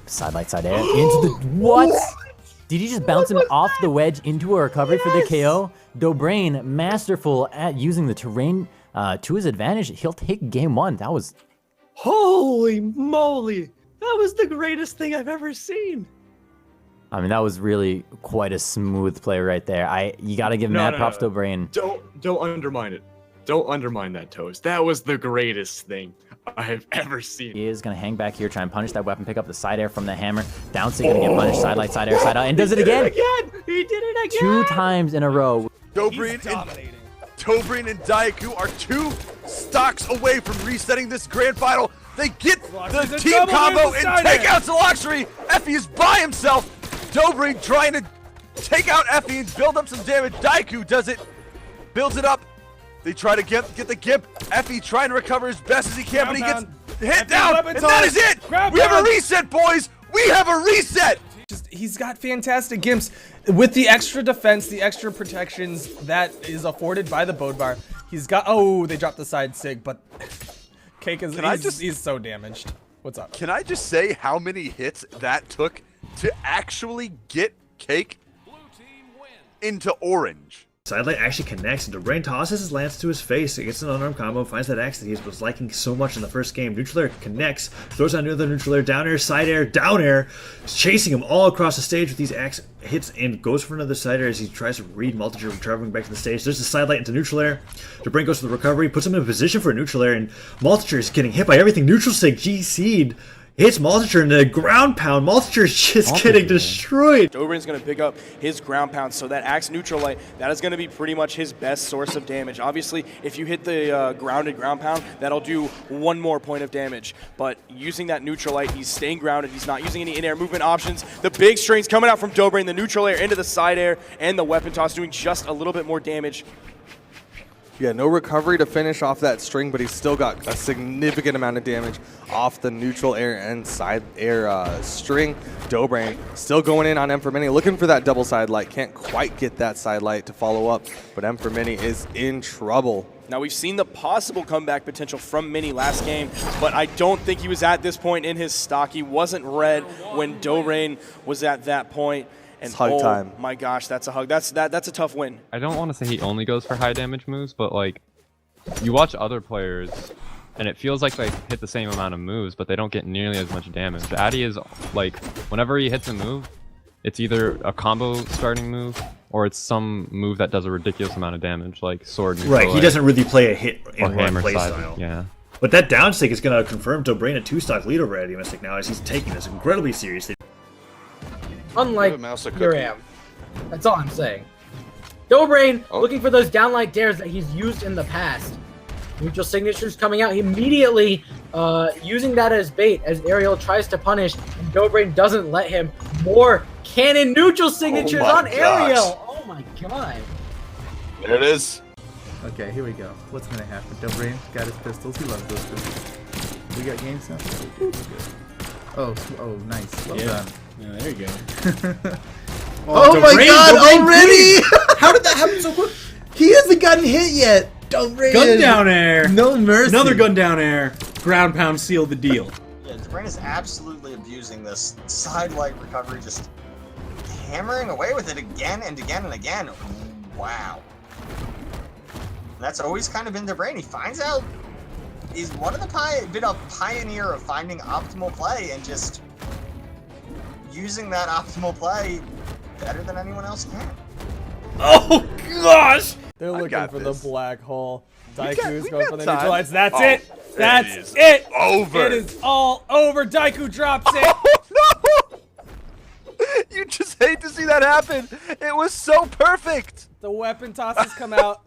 S15: Side light, side air into the what? Did he just bounce him off the wedge into a recovery for the KO? DOBREIN, masterful at using the terrain to his advantage. He'll take game one. That was...
S23: Holy moly! That was the greatest thing I've ever seen.
S15: I mean, that was really quite a smooth play right there. You got to give mad props to DOBREIN.
S23: Don't undermine it. Don't undermine that, Toast. That was the greatest thing I have ever seen.
S15: He is going to hang back here, try and punish that weapon, pick up the side air from the hammer. Down sig going to get punished. Side light, side air, side out, and does it again.
S23: He did it again!
S15: 2 times in a row.
S3: DOBREIN and Daiku are 2 stocks away from resetting this grand final. They get the team combo and take out Zilakshri. Effie is by himself. DOBREIN trying to take out Effie and build up some damage. Daiku does it, builds it up. They try to get the Gimp. Effie trying to recover as best as he can, but he gets hit down, and that is it! We have a reset, boys! We have a reset!
S1: He's got fantastic Gimps. With the extra defense, the extra protections that is afforded by the Bodvar, he's got... Oh, they dropped the side sig, but... Cake is... He's so damaged. What's up?
S3: Can I just say how many hits that took to actually get Cake into orange?
S7: Sidelight actually connects, and Dobrain tosses his lance to his face. It gets an unarmed combo, finds that axe that he was liking so much in the first game. Neutral air connects, throws out another neutral air, down air, side air, down air, chasing him all across the stage with these axe hits, and goes for another side air as he tries to read Multitude, traveling back to the stage. There's a sidelight into neutral air. Dobrain goes for the recovery, puts him in a position for a neutral air, and Multitude is getting hit by everything. Neutral sig, G-Seed. Hits Multitude in the ground pound. Multitude is just getting destroyed.
S16: Dobrain's going to pick up his ground pound, so that axe neutral light, that is going to be pretty much his best source of damage. Obviously, if you hit the grounded ground pound, that'll do 1 more point of damage. But using that neutral light, he's staying grounded. He's not using any in-air movement options. The big strings coming out from Dobrain, the neutral air into the side air, and the weapon toss doing just a little bit more damage.
S18: Yeah, no recovery to finish off that string, but he's still got a significant amount of damage off the neutral air and side air string. Dobrain still going in on M for Mini, looking for that double side light. Can't quite get that side light to follow up, but M for Mini is in trouble.
S16: Now, we've seen the possible comeback potential from Mini last game, but I don't think he was at this point in his stock. He wasn't red when Dobrain was at that point. And
S18: hug time.
S16: My gosh, that's a hug. That's a tough win.
S17: I don't want to say he only goes for high damage moves, but like, you watch other players, and it feels like they hit the same amount of moves, but they don't get nearly as much damage. Addy is like, whenever he hits a move, it's either a combo starting move or it's some move that does a ridiculous amount of damage, like sword.
S7: Right, he doesn't really play a hit in one
S17: hammer
S7: play
S17: side,
S7: style.
S17: yeah.
S7: But that down stick is going to confirm Dobrain a 2-stock lead over Addy Mystic now, as he's taking this incredibly seriously.
S5: Unlike Uram. That's all I'm saying. Dobrain looking for those downlight dares that he's used in the past. Neutral signatures coming out immediately, using that as bait as Ariel tries to punish, and Dobrain doesn't let him. More cannon neutral signatures on Ariel. Oh my god.
S3: There it is.
S2: Okay, here we go. What's gonna happen? Dobrain got his pistols. He loves those pistols. We got game stuff. We're good. Oh, nice. Well done.
S12: Yeah, there you go.
S2: Oh my god, already!
S12: How did that happen so quick?
S2: He hasn't gotten hit yet. Dobrain.
S12: Gun down air.
S2: No mercy.
S12: Another gun down air. Ground pound sealed the deal.
S22: Yeah, Dobrain is absolutely abusing this side light recovery, just hammering away with it again and again and again. Wow. And that's always kind of been Dobrain. He finds out he's one of the been a pioneer of finding optimal play and just using that optimal play better than anyone else can.
S1: Oh gosh! They're
S3: I
S1: looking
S3: got
S1: for
S3: this.
S1: the black hole.
S3: We
S1: Daiku's going for the
S3: time.
S1: neutral lights. That's
S3: Oh,
S1: it. That's
S3: it is
S1: it.
S3: over.
S1: It is all over. Daiku drops it.
S3: Oh, no! You just hate to see that happen. It was so perfect.
S1: The weapon tosses come out.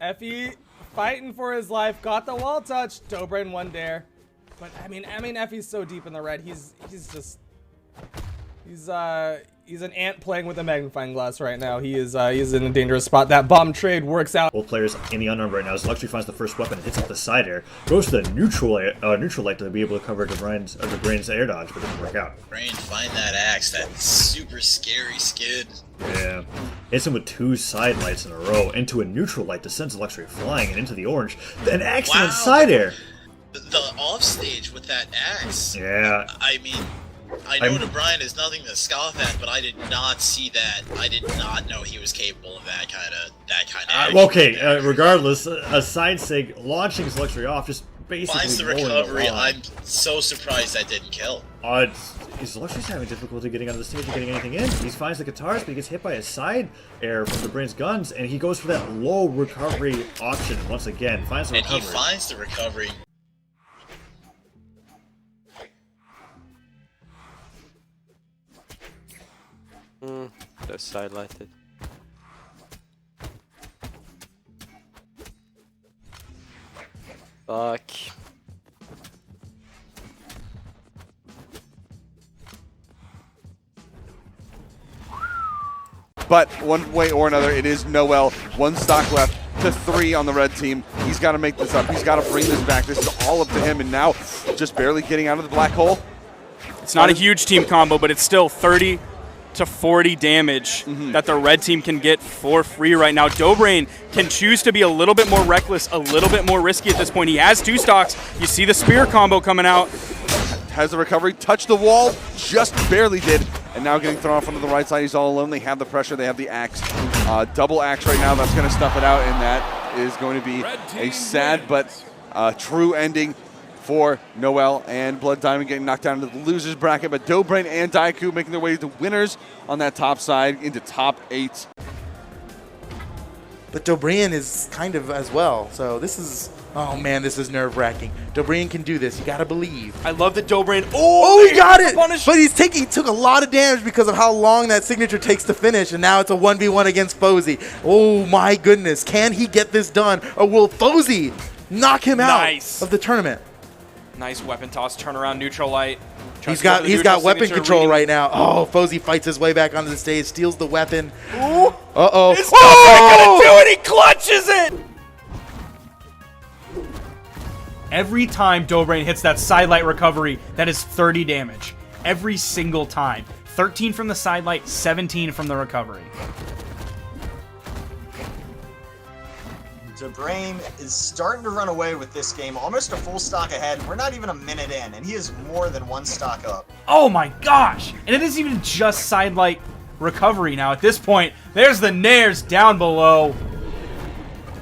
S1: Effie fighting for his life. Got the wall touch. Dobrain one dare. But I mean, Effie's so deep in the red. He's an ant playing with a magnifying glass right now. He's in a dangerous spot. That bomb trade works out.
S7: Both players in the unarmed right now as Luxury finds the first weapon and hits up the side air. Goes to the neutral light to be able to cover Dobrain's air dodge, but doesn't work out.
S19: Brain, find that axe, that super scary skid.
S7: Yeah. Hits him with 2 side lights in a row into a neutral light, descends Luxury flying and into the orange. An excellent side air.
S19: The offstage with that axe.
S7: Yeah.
S19: I mean, I know Dobrain is nothing to scoff at, but I did not see that. I did not know he was capable of that kind of action.
S7: Okay, regardless, a side sig launching his Luxury off, just basically
S19: Finds the
S7: rolling
S19: recovery.
S7: along.
S19: I'm so surprised that didn't kill.
S7: His Luxury's having difficulty getting onto the stage and getting anything in. He finds the guitars, but he gets hit by a side air from Dobrain's guns, and he goes for that low recovery option once again. Finds the recovery.
S19: And he finds the recovery.
S11: They're side lighted. Fuck.
S3: But one way or another, it is Noel. 1 stock left to 3 on the red team. He's got to make this up. He's got to bring this back. This is all up to him, and now just barely getting out of the black hole.
S16: It's not a huge team combo, but it's still 30 to 40 damage that the red team can get for free right now. Dobrain can choose to be a little bit more reckless, a little bit more risky at this point. He has 2 stocks. You see the spear combo coming out.
S3: Has the recovery, touched the wall, just barely did, and now getting thrown off onto the right side. He's all alone. They have the pressure, they have the axe. Double axe right now, that's going to stuff it out, and that is going to be a sad but true ending for Noel and Blood Diamond getting knocked down into the losers bracket, but Dobrain and Daiku making their way to winners on that top side into top 8.
S2: But Dobrein is kind of as well, so this is, oh man, this is nerve-wracking. Dobrein can do this, you gotta believe.
S16: I love that Dobrain,
S2: he got it! But he took a lot of damage because of how long that signature takes to finish, and now it's a 1v1 against Fozy. Oh my goodness, can he get this done, or will Fozy knock him out of the tournament?
S16: Nice weapon toss, turnaround, neutral light.
S2: He's got weapon control right now. Oh, Fozy fights his way back onto the stage, steals the weapon. Uh-oh.
S16: It's not gonna do it, he clutches it! Every time Dobrain hits that sidelight recovery, that is 30 damage. Every single time. 13 from the sidelight, 17 from the recovery.
S22: Dobrain is starting to run away with this game, almost a full stock ahead. We're not even a minute in, and he is more than 1 stock up.
S16: Oh my gosh! And it isn't even just sidelight recovery now. At this point, there's the Nairs down below.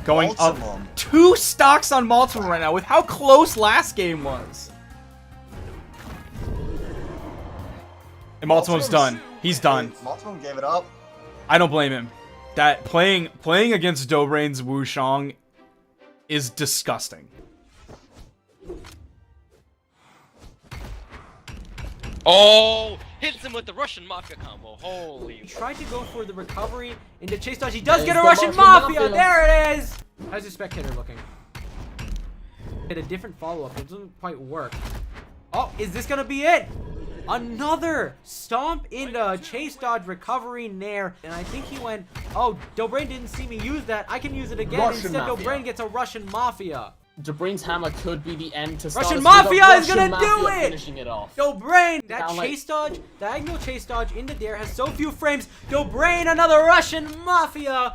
S16: Going up 2 stocks on Multimum right now with how close last game was. And Multimum's done. He's done.
S22: Multimum gave it up.
S16: I don't blame him. That playing against Dobrain's Wushang is disgusting.
S13: Oh, hits him with the Russian Mafia combo. Holy.
S9: He tried to go for the recovery into chase dodge. He does get a Russian Mafia. There it is. How's the spectator looking? Hit a different follow-up. It doesn't quite work. Oh, is this going to be it? Another stomp into chase dodge recovery nair, and I think he went, oh, Dobrain didn't see me use that. I can use it again.
S8: Russian
S9: Instead,
S8: Mafia.
S9: Dobrain gets a Russian Mafia.
S8: Dobrain's hammer could be the end to start.
S9: Russian Mafia is gonna do it!
S8: Finishing it off.
S9: Dobrain, that
S8: Down
S9: chase dodge, diagonal chase dodge into there has so few frames. Dobrain, another Russian Mafia.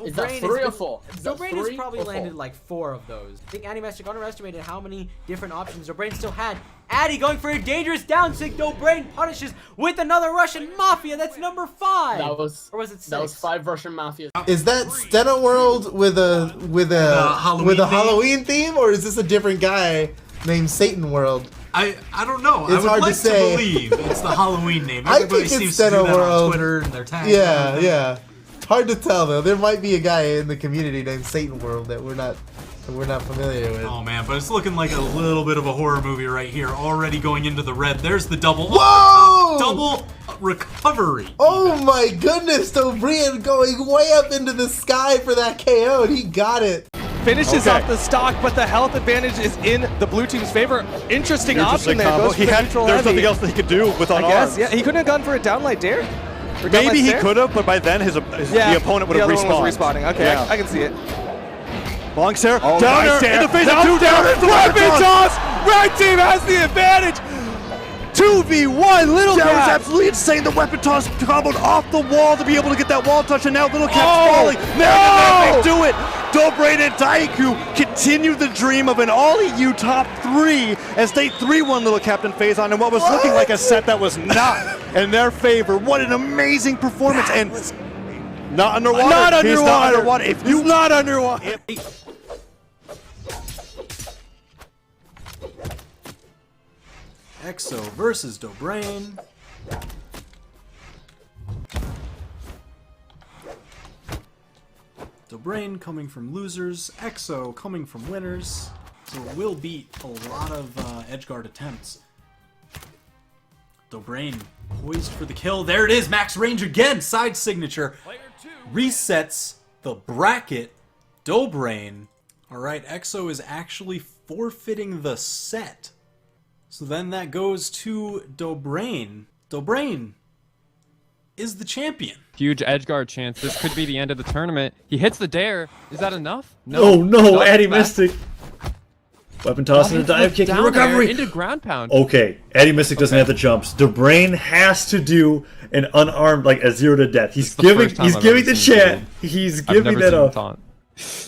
S8: Is that 3 or 4?
S9: Dobrain has probably landed like 4 of those. I think Animastic underestimated how many different options Dobrain still had. Addy going for a dangerous down sig. Dobrain punishes with another Russian Mafia. That's number 5.
S8: That was,
S9: or was it 6?
S8: That was 5 Russian Mafias.
S14: Is that Stena World with a Halloween theme, or is this a different guy named Satan World?
S12: I don't know.
S14: It's hard to say.
S12: Believe it's the Halloween name.
S14: I
S12: Everybody
S14: think
S12: seems
S14: it's
S12: to do
S14: Stena
S12: that
S14: World.
S12: on Twitter and their tags.
S14: Yeah, yeah. Hard to tell though. There might be a guy in the community named Satan World that we're not familiar with.
S12: Oh man, but it's looking like a little bit of a horror movie right here. Already going into the red. There's the double.
S14: Whoa!
S12: Double recovery.
S14: Oh my goodness! Dobrain going way up into the sky for that KO, and he got it.
S21: Finishes off the stock, but the health advantage is in the blue team's favor. Interesting option there. Goes for the neutral
S24: there's
S21: heavy.
S24: nothing else that he could do with
S21: I guess,
S24: unarmed.
S21: yeah. He couldn't have gone for a downlight dare? Or
S24: Maybe
S21: downlight
S24: he
S21: stare?
S24: could have, but by then the opponent would have
S21: The other one was
S24: respawned.
S21: respawning. Okay,
S24: Yeah.
S21: I can see it.
S24: Long stare.
S21: Oh,
S24: down
S21: nice
S24: there in the face
S21: down,
S24: of 2
S21: down,
S24: down.
S21: weapon toss! Red team has the advantage! 2v1, Little
S24: That was
S21: Cat!
S24: absolutely insane. The weapon toss comboed off the wall to be able to get that wall touch, and now Little Cat's
S21: Oh,
S24: falling.
S21: no!
S24: They do it. Dobrain and Daiku continue the dream of an all-EU top 3 as they 3-1 Little Captain Phazon in what was looking like a set that was not in their favor. What an amazing performance. And not underwater.
S21: Not underwater.
S24: He's not underwater. If you
S21: He's not underwater.
S12: EXO versus Dobrain. Dobrain coming from losers, EXO coming from winners, so it will beat a lot of edgeguard attempts. Dobrain poised for the kill. There it is, max range again, side signature. Resets the bracket. Dobrain. Alright, EXO is actually forfeiting the set. So then that goes to Dobrain. Dobrain is the champion.
S17: Huge edgeguard chance. This could be the end of the tournament. He hits the dare. Is that enough?
S7: Oh no,
S17: Not
S7: Addy
S17: back.
S7: Mystic. Weapon toss and a dive kick and recovery.
S17: Into ground pound.
S7: Okay, Addy Mystic doesn't have the jumps. Dobrain has to do an unarmed, like a 0 to death. He's giving the chat. He's giving that up.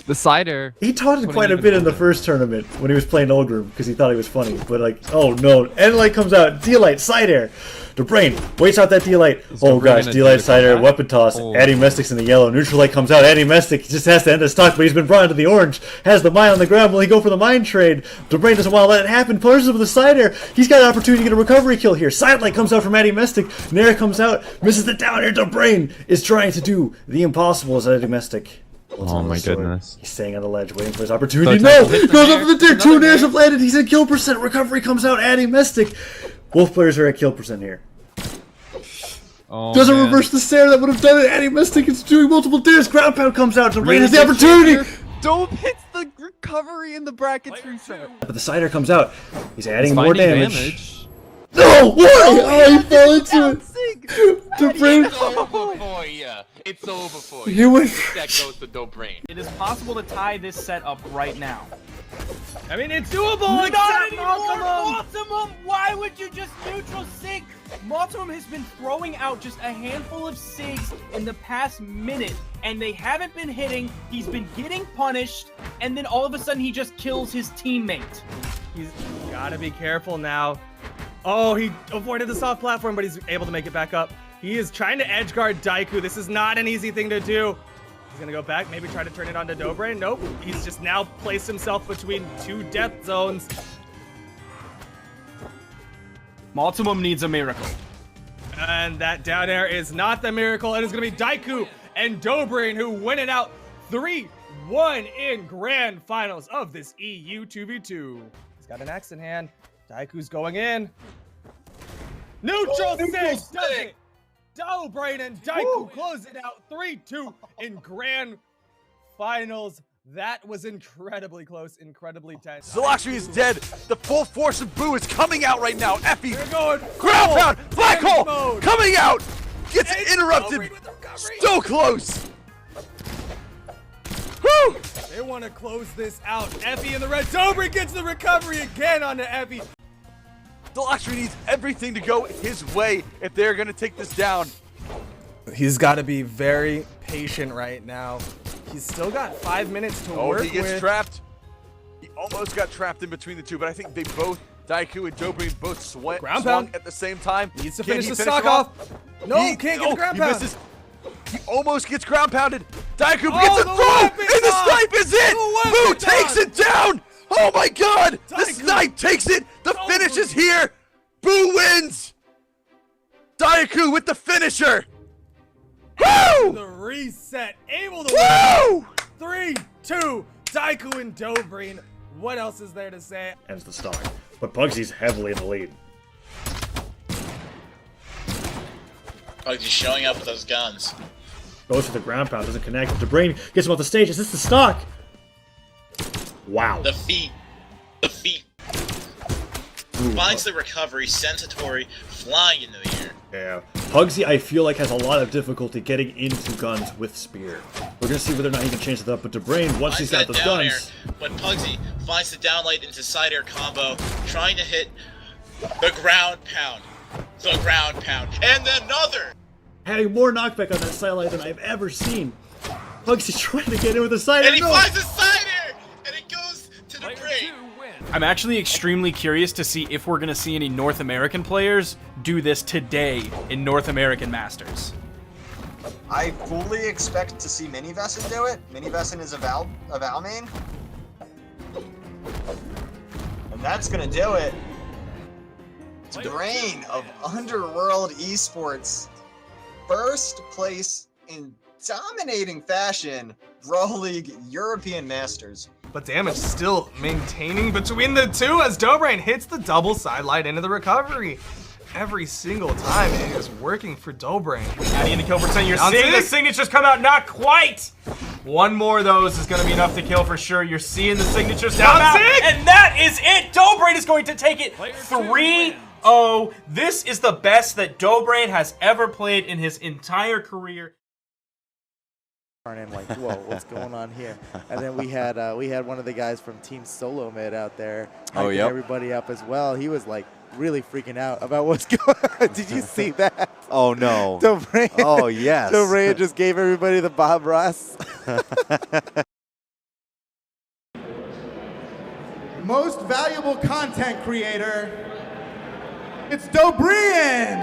S4: The side air.
S7: He taunted quite a bit in the first tournament when he was playing Olgrim because he thought he was funny. But like, oh no, N-Light comes out, D-Light, side air. DOBREIN waits out that D-Light. Oh gosh, D-Light, side air, weapon toss. Addy Mystic's in the yellow. Neutral Light comes out. Addy Mystic just has to end the stock, but he's been brought into the orange. Has the mine on the ground. Will he go for the mine trade? DOBREIN doesn't want to let it happen. Pushes him with the side air. He's got an opportunity to get a recovery kill here. Side Light comes out from Addy Mystic. Nair comes out, misses the down air. DOBREIN is trying to do the impossible as Addy Mystic.
S17: Oh my goodness.
S7: He's staying on the ledge, waiting for his opportunity. No! Goes up for the dare. 2 nairs have landed. He's at kill percent. Recovery comes out. Addy Mystic. Both players are at kill percent here.
S17: Oh,
S7: Doesn't reverse the stare that would have done it. Addy Mystic is doing multiple dares. Ground pound comes out. DOBREIN has the opportunity.
S4: Dope hits the recovery in the brackets reset.
S7: But the cider comes out. He's adding more
S4: finding
S7: damage. No! Why? Oh, he fell into it. DOBREIN.
S13: It's over for ya. It's over for
S7: You
S13: you.
S7: went
S13: That goes to DOBREIN.
S16: It is possible to tie this set up right now.
S1: I mean, it's doable.
S9: Not
S1: except
S9: anymore, Multimum! Why would you just neutral sig? Multimum has been throwing out just a handful of sigs in the past minute, and they haven't been hitting. He's been getting punished, and then all of a sudden he just kills his teammate.
S1: He's gotta be careful now. Oh, he avoided the soft platform, but he's able to make it back up. He is trying to edge guard Daiku. This is not an easy thing to do. He's gonna go back, maybe try to turn it onto DOBREIN. Nope, he's just now placed himself between 2 death zones.
S16: Multimum needs a miracle.
S1: And that down air is not the miracle. It is gonna be Daiku and DOBREIN who win it out 3-1 in grand finals of this EU 2v2. He's got an axe in hand. Daiku's going in. Neutral sig does it. DOBREIN and Daiku close it out 3-2 in grand finals. That was incredibly close, incredibly tense.
S24: Zalaxry is dead. The full force of Boo is coming out right now. Effie,
S1: going
S24: ground pound, black hole,
S1: mode.
S24: coming out. Gets interrupted. So close. Woo!
S1: They want to close this out. Effie in the red. DOBREIN gets the recovery again onto Effie.
S24: Zalaxry needs everything to go his way if they're going to take this down.
S1: He's got to be very patient right now. He's still got 5 minutes to work with.
S24: He gets trapped. He almost got trapped in between the two, but I think they both, Daiku and DOBREIN, both swung at the same time.
S1: Needs to finish the stock off. No, can't get the ground pound.
S24: Misses. He almost gets ground pounded. Daiku gets a throw, and the snipe is in. Boo takes it down. Oh my God! The snipe takes it. The finish is here. Boo wins. Daiku with the finisher. Woo!
S1: The reset, able to win. 3-2, Daiku and DOBREIN. What else is there to say?
S7: Ends the stock. But Pugsy's heavily in the lead.
S19: Pugsy's showing up with those guns.
S7: Goes for the ground pound, doesn't connect. DOBREIN gets him off the stage. Is this the stock? Wow.
S19: The feet. The feet. Finds the recovery, Centauri flying into the air.
S7: Yeah. Pugsy, I feel like, has a lot of difficulty getting into guns with Spear. We're going to see whether or not he can change it up, but DOBREIN, once he's got those guns...
S19: When Pugsy finds the downlight into side air combo, trying to hit the ground pound. The ground pound. And another!
S7: Having more knockback on that side light than I've ever seen. Pugsy's trying to get in with the side air.
S19: And he finds the side air! And it goes to DOBREIN.
S16: I'm actually extremely curious to see if we're going to see any North American players do this today in North American Masters.
S22: I fully expect to see Minivesin do it. Minivesin is a Val main. And that's gonna do it. DOBREIN of Underworld Esports. First place in dominating fashion, Brawl League European Masters.
S1: But damage still maintaining between the two as DOBREIN hits the double sidelight into the recovery. Every single time it is working for DOBREIN.
S16: Addy in the kill percent, you're seeing the signatures come out, not quite! One more of those is gonna be enough to kill for sure. You're seeing the signatures come out, and that is it! DOBREIN is going to take it 3-0. This is the best that DOBREIN has ever played in his entire career.
S2: And like, whoa, what's going on here? And then we had one of the guys from Team Solo Mid out there hyping everybody up as well. He was like really freaking out about what's going on. Did you see that?
S24: Oh no.
S2: DOBREIN,
S24: oh yes.
S2: DOBREIN just gave everybody the Bob Ross.
S14: Most Valuable Content Creator, it's DOBREIN!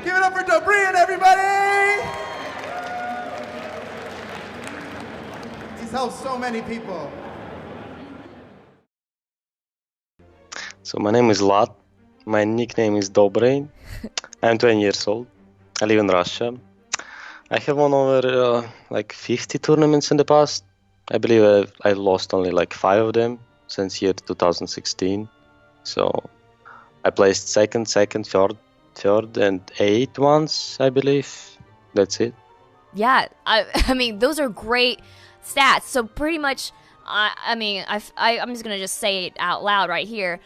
S14: Give it up for DOBREIN, everybody! He's helped so many people.
S6: So my name is Lat. My nickname is DOBREIN. I'm 20 years old. I live in Russia. I have won over like 50 tournaments in the past. I believe I lost only like 5 of them since year 2016. So I placed second, third, and 8 once, I believe. That's it.
S10: Yeah, I mean, those are great stats. So pretty much, I'm just gonna just say it out loud right here.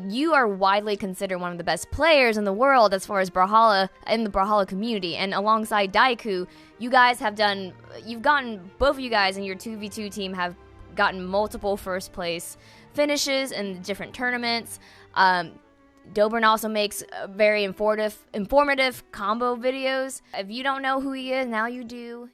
S10: You are widely considered one of the best players in the world as far as Brawlhalla in the Brawlhalla community, and alongside Daiku, you guys have both of you guys in your 2v2 team have gotten multiple first place finishes in different tournaments. DOBREIN also makes very informative combo videos. If you don't know who he is, now you do.